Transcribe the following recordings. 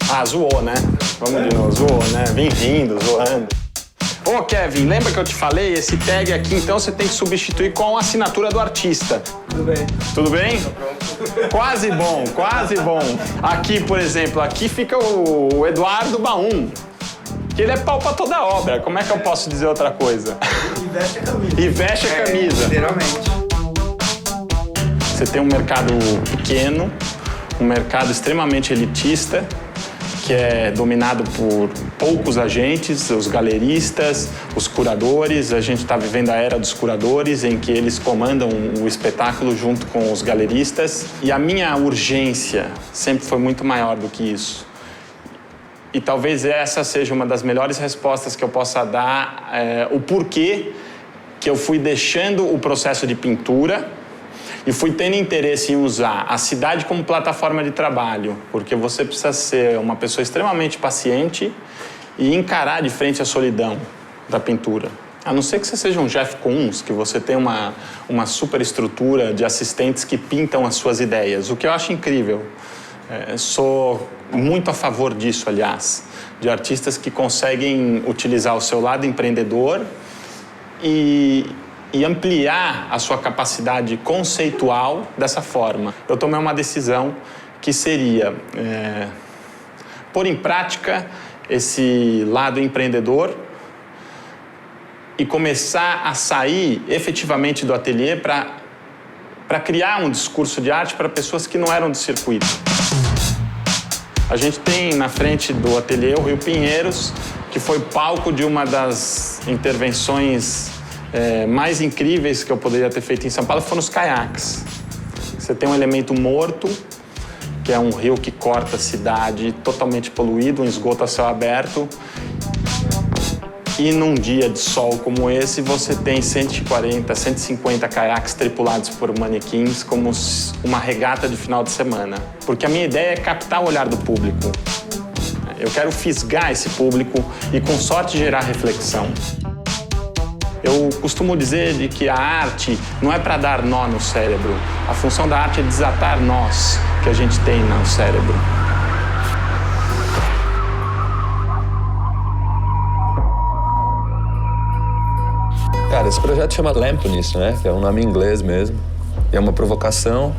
Ah, zoou, né? Vamos de novo, zoou, né? Vim rindo, zoando. Ô, Kevin, lembra que eu te falei? Esse tag aqui, então, você tem que substituir com a assinatura do artista. Tudo bem. Tudo bem? Tô pronto. Quase bom, quase bom. Aqui, por exemplo, aqui fica o Eduardo Baum, que ele é pau pra toda obra. Como é que eu posso dizer outra coisa? E veste a camisa. E veste a camisa. Literalmente. Você tem um mercado pequeno, um mercado extremamente elitista, que é dominado por poucos agentes, os galeristas, os curadores. A gente está vivendo a era dos curadores, em que eles comandam o espetáculo junto com os galeristas. E a minha urgência sempre foi muito maior do que isso. E talvez essa seja uma das melhores respostas que eu possa dar, o porquê que eu fui deixando o processo de pintura e fui tendo interesse em usar a cidade como plataforma de trabalho, porque você precisa ser uma pessoa extremamente paciente e encarar de frente a solidão da pintura. A não ser que você seja um Jeff Koons, que você tem uma super estrutura de assistentes que pintam as suas ideias, o que eu acho incrível. Sou muito a favor disso, aliás, de artistas que conseguem utilizar o seu lado empreendedor e ampliar a sua capacidade conceitual dessa forma. Eu tomei uma decisão que seria pôr em prática esse lado empreendedor e começar a sair efetivamente do ateliê para criar um discurso de arte para pessoas que não eram do circuito. A gente tem na frente do ateliê o Rio Pinheiros, que foi palco de uma das intervenções mais incríveis que eu poderia ter feito em São Paulo, foram os caiaques. Você tem um elemento morto, que é um rio que corta a cidade, totalmente poluído, um esgoto a céu aberto. E num dia de sol como esse, você tem 140, 150 caiaques tripulados por manequins, como uma regata de final de semana. Porque a minha ideia é captar o olhar do público. Eu quero fisgar esse público e, com sorte, gerar reflexão. Eu costumo dizer de que a arte não é para dar nó no cérebro. A função da arte é desatar nós que a gente tem no cérebro. Cara, esse projeto chama Lampoonist, né? Que é um nome em inglês mesmo. E é uma provocação.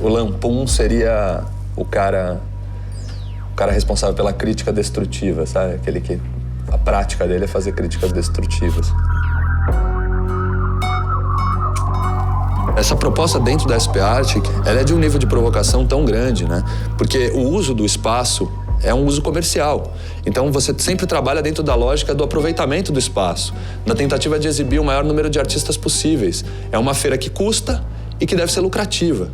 O lampoon seria o cara responsável pela crítica destrutiva, sabe? Aquele que a prática dele é fazer críticas destrutivas. Essa proposta dentro da SP Art, ela é de um nível de provocação tão grande, né? Porque o uso do espaço é um uso comercial. Então você sempre trabalha dentro da lógica do aproveitamento do espaço, na tentativa de exibir o maior número de artistas possíveis. É uma feira que custa e que deve ser lucrativa.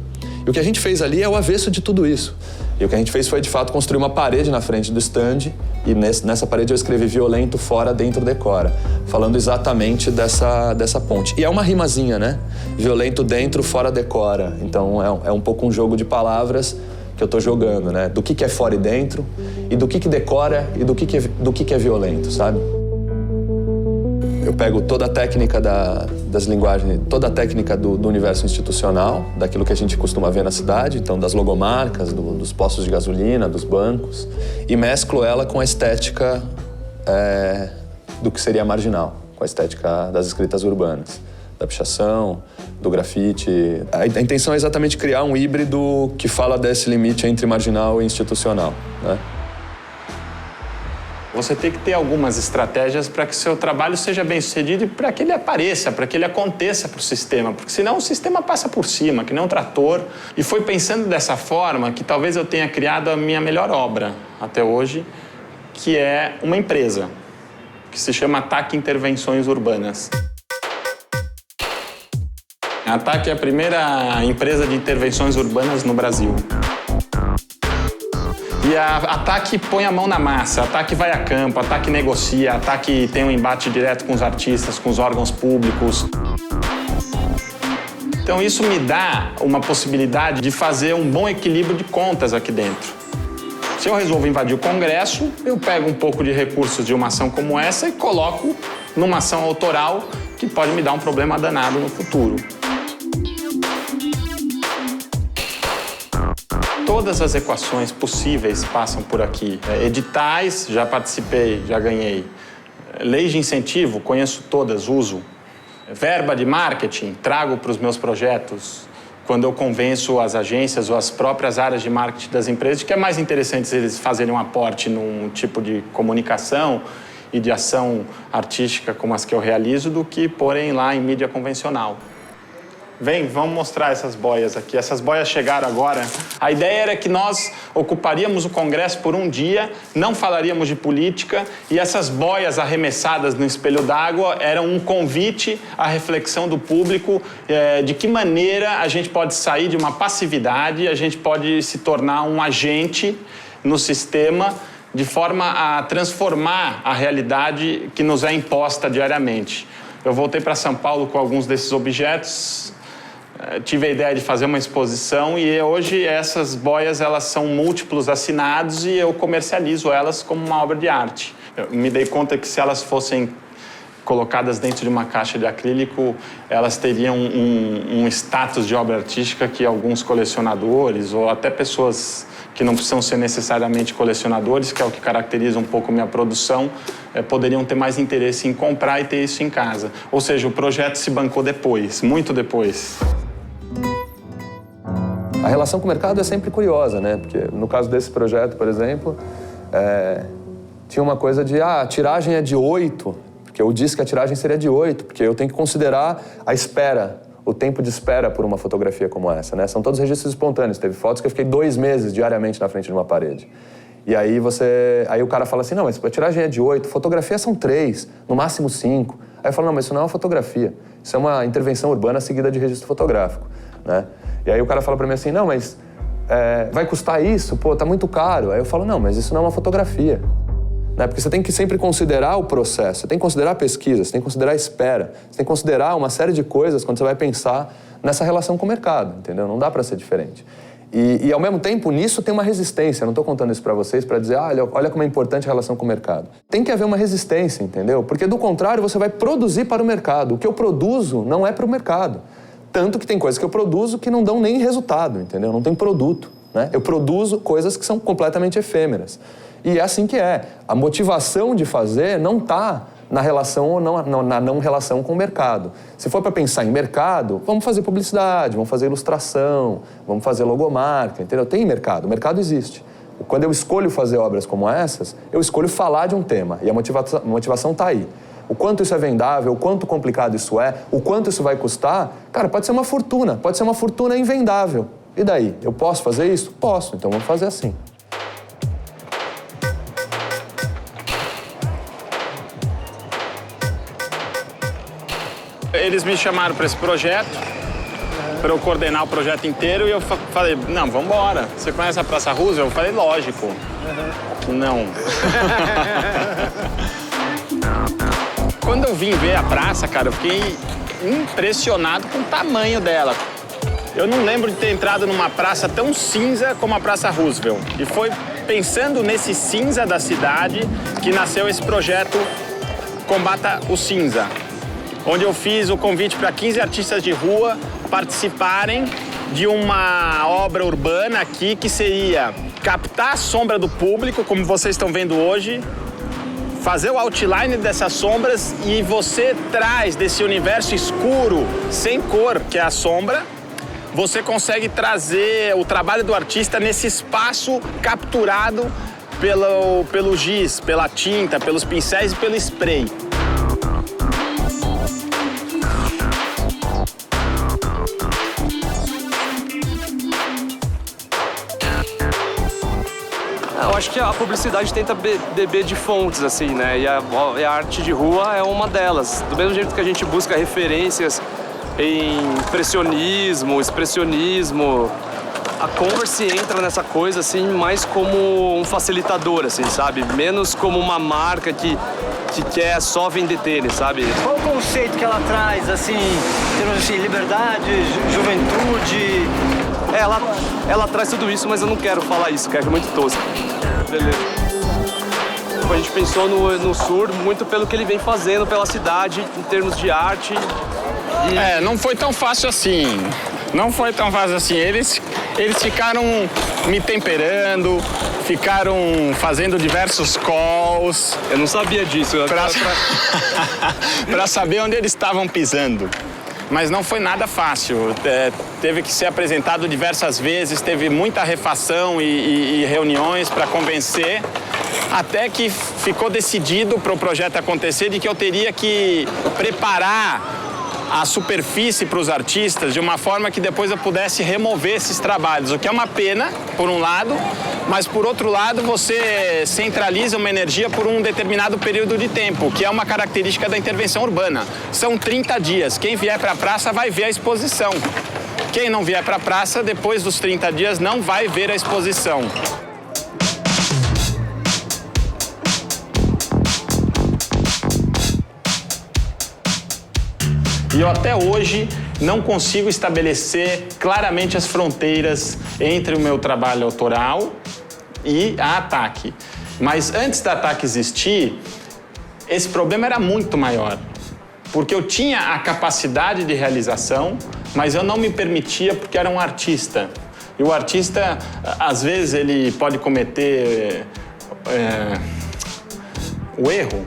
E o que a gente fez ali é o avesso de tudo isso. E o que a gente fez foi, de fato, construir uma parede na frente do stand e nessa parede eu escrevi violento, fora, dentro, decora, falando exatamente dessa ponte. E é uma rimazinha, né? Violento dentro, fora, decora. Então é um pouco um jogo de palavras que eu tô jogando, né? Do que é fora e dentro, e do que decora e do que é violento, sabe? Eu pego toda a técnica das linguagens, toda a técnica do universo institucional, daquilo que a gente costuma ver na cidade, então das logomarcas, dos postos de gasolina, dos bancos, e mesclo ela com a estética do que seria marginal, com a estética das escritas urbanas, da pichação, do grafite. A intenção é exatamente criar um híbrido que fala desse limite entre marginal e institucional, né? Você tem que ter algumas estratégias para que seu trabalho seja bem sucedido e para que ele apareça, para que ele aconteça para o sistema, porque senão o sistema passa por cima, que nem um trator. E foi pensando dessa forma que talvez eu tenha criado a minha melhor obra até hoje, que é uma empresa, que se chama Ataque Intervenções Urbanas. A Ataque é a primeira empresa de intervenções urbanas no Brasil. E a Ataque põe a mão na massa, a Ataque vai a campo, a Ataque negocia, a Ataque tem um embate direto com os artistas, com os órgãos públicos. Então isso me dá uma possibilidade de fazer um bom equilíbrio de contas aqui dentro. Se eu resolvo invadir o Congresso, eu pego um pouco de recursos de uma ação como essa e coloco numa ação autoral que pode me dar um problema danado no futuro. Todas as equações possíveis passam por aqui. Editais, já participei, já ganhei. Leis de incentivo, conheço todas, uso. Verba de marketing, trago para os meus projetos. Quando eu convenço as agências ou as próprias áreas de marketing das empresas de que é mais interessante eles fazerem um aporte num tipo de comunicação e de ação artística como as que eu realizo do que porem lá em mídia convencional. Vem, vamos mostrar essas boias aqui. Essas boias chegaram agora. A ideia era que nós ocuparíamos o Congresso por um dia, não falaríamos de política, e essas boias arremessadas no espelho d'água eram um convite à reflexão do público de que maneira a gente pode sair de uma passividade, a gente pode se tornar um agente no sistema de forma a transformar a realidade que nos é imposta diariamente. Eu voltei para São Paulo com alguns desses objetos, tive a ideia de fazer uma exposição e hoje essas boias elas são múltiplos assinados e eu comercializo elas como uma obra de arte. Eu me dei conta que se elas fossem colocadas dentro de uma caixa de acrílico, elas teriam um status de obra artística que alguns colecionadores ou até pessoas que não precisam ser necessariamente colecionadores, que é o que caracteriza um pouco minha produção, poderiam ter mais interesse em comprar e ter isso em casa. Ou seja, o projeto se bancou depois, muito depois. A relação com o mercado é sempre curiosa, né? Porque no caso desse projeto, por exemplo, tinha uma coisa de, a tiragem é de 8, porque eu disse que a tiragem seria de 8, porque eu tenho que considerar a espera, o tempo de espera por uma fotografia como essa, né? São todos registros espontâneos. Teve fotos que eu fiquei 2 meses diariamente na frente de uma parede. E aí o cara fala assim, não, mas a tiragem é de 8, fotografia são 3, no máximo 5. Aí eu falo, não, mas isso não é uma fotografia, isso é uma intervenção urbana seguida de registro fotográfico, né? E aí o cara fala pra mim assim, não, mas vai custar isso? Pô, tá muito caro. Aí eu falo, não, mas isso não é uma fotografia. Né? Porque você tem que sempre considerar o processo, você tem que considerar a pesquisa, você tem que considerar a espera, você tem que considerar uma série de coisas quando você vai pensar nessa relação com o mercado, entendeu? Não dá para ser diferente. E ao mesmo tempo, nisso tem uma resistência. Eu não estou contando isso para vocês para dizer, olha como é importante a relação com o mercado. Tem que haver uma resistência, entendeu? Porque do contrário, você vai produzir para o mercado. O que eu produzo não é para o mercado. Tanto que tem coisas que eu produzo que não dão nem resultado, entendeu? Não tem produto, né? Eu produzo coisas que são completamente efêmeras. E é assim que é. A motivação de fazer não está na relação ou na não relação com o mercado. Se for para pensar em mercado, vamos fazer publicidade, vamos fazer ilustração, vamos fazer logomarca, entendeu? Tem mercado, o mercado existe. Quando eu escolho fazer obras como essas, eu escolho falar de um tema e a motivação está aí. O quanto isso é vendável, o quanto complicado isso é, o quanto isso vai custar, cara, pode ser uma fortuna invendável. E daí? Eu posso fazer isso? Posso, então vamos fazer assim. Eles me chamaram para esse projeto, para eu coordenar o projeto inteiro, e eu falei, não, vamos embora. Você conhece a Praça Roosevelt? Eu falei, lógico. Não. Quando eu vim ver a praça, cara, eu fiquei impressionado com o tamanho dela. Eu não lembro de ter entrado numa praça tão cinza como a Praça Roosevelt. E foi pensando nesse cinza da cidade que nasceu esse projeto Combata o Cinza, onde eu fiz o convite para 15 artistas de rua participarem de uma obra urbana aqui que seria captar a sombra do público, como vocês estão vendo hoje, fazer o outline dessas sombras e você traz desse universo escuro, sem cor, que é a sombra, você consegue trazer o trabalho do artista nesse espaço capturado pelo giz, pela tinta, pelos pincéis e pelo spray. Eu acho que a publicidade tenta beber de fontes, assim, né? E a arte de rua é uma delas. Do mesmo jeito que a gente busca referências em impressionismo, expressionismo, a Converse entra nessa coisa, assim, mais como um facilitador, assim, sabe? Menos como uma marca que quer só vender tênis, sabe? Qual o conceito que ela traz, assim, em termos de liberdade, juventude? Ela traz tudo isso, mas eu não quero falar isso, que é muito tosco. Beleza. A gente pensou no Sur muito pelo que ele vem fazendo pela cidade, em termos de arte. Não foi tão fácil assim. Não foi tão fácil assim. Eles Eles ficaram me temperando, ficaram fazendo diversos calls. Eu não sabia disso. Para saber onde eles estavam pisando. Mas não foi nada fácil. Teve que ser apresentado diversas vezes, teve muita refação e reuniões para convencer, até que ficou decidido para o projeto acontecer de que eu teria que preparar a superfície para os artistas de uma forma que depois eu pudesse remover esses trabalhos, o que é uma pena, por um lado, mas por outro lado você centraliza uma energia por um determinado período de tempo, que é uma característica da intervenção urbana. São 30 dias. Quem vier para a praça vai ver a exposição. Quem não vier para a praça, depois dos 30 dias, não vai ver a exposição. E eu até hoje não consigo estabelecer claramente as fronteiras entre o meu trabalho autoral e a ATAC. Mas antes da ATAC existir, esse problema era muito maior. Porque eu tinha a capacidade de realização, mas eu não me permitia porque era um artista. E o artista, às vezes, ele pode cometer o erro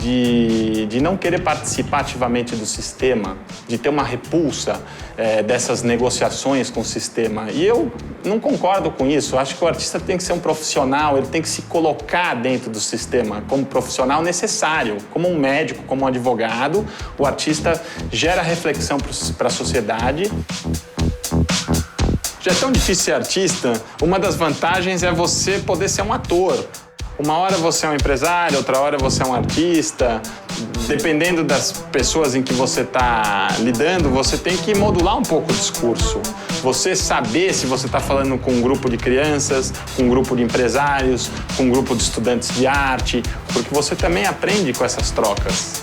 de não querer participar ativamente do sistema, de ter uma repulsa dessas negociações com o sistema. E eu não concordo com isso. Eu acho que o artista tem que ser um profissional, ele tem que se colocar dentro do sistema como profissional necessário, como um médico, como um advogado. O artista gera reflexão para a sociedade. Já é tão difícil ser artista, uma das vantagens é você poder ser um ator. Uma hora você é um empresário, outra hora você é um artista. Dependendo das pessoas em que você está lidando, você tem que modular um pouco o discurso. Você saber se você está falando com um grupo de crianças, com um grupo de empresários, com um grupo de estudantes de arte, porque você também aprende com essas trocas.